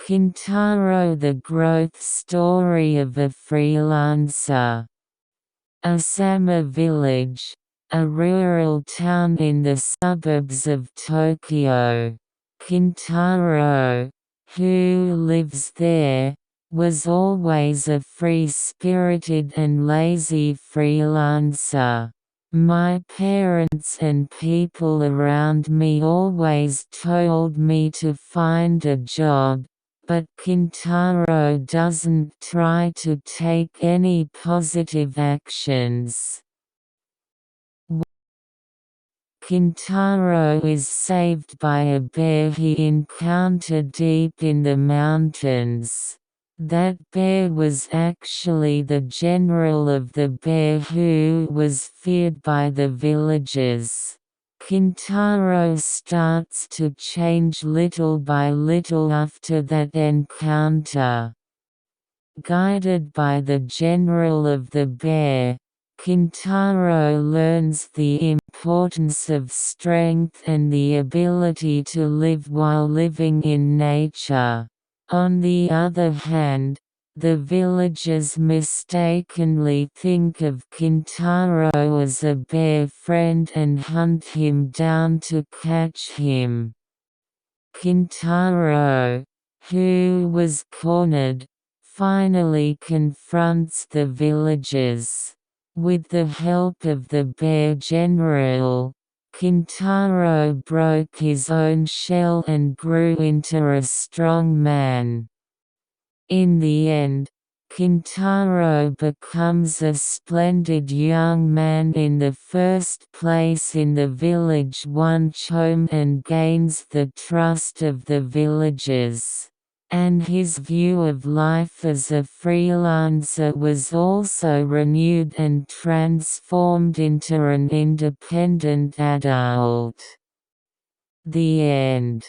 Kintaro: The Growth Story of a Freelancer. Osama Village, a rural town in the suburbs of Tokyo. Kintaro, who lives there, was always a free-spirited and lazy freelancer. My parents and people around me always told me to find a job, but Kintaro doesn't try to take any positive actions. Kintaro is saved by a bear he encountered deep in the mountains. That bear was actually the general of the bear who was feared by the villagers. Kintaro starts to change little by little after that encounter. Guided by the general of the bear, Kintaro learns the importance of strength and the ability to live while living in nature. On the other hand, the villagers mistakenly think of Kintaro as a bear friend and hunt him down to catch him. Kintaro, who was cornered, finally confronts the villagers. With the help of the bear general, Kintaro broke his own shell and grew into a strong man. In the end, Kintaro becomes a splendid young man in the first place in the village once home and gains the trust of the villagers. And his view of life as a freelancer was also renewed and transformed into an independent adult. The end.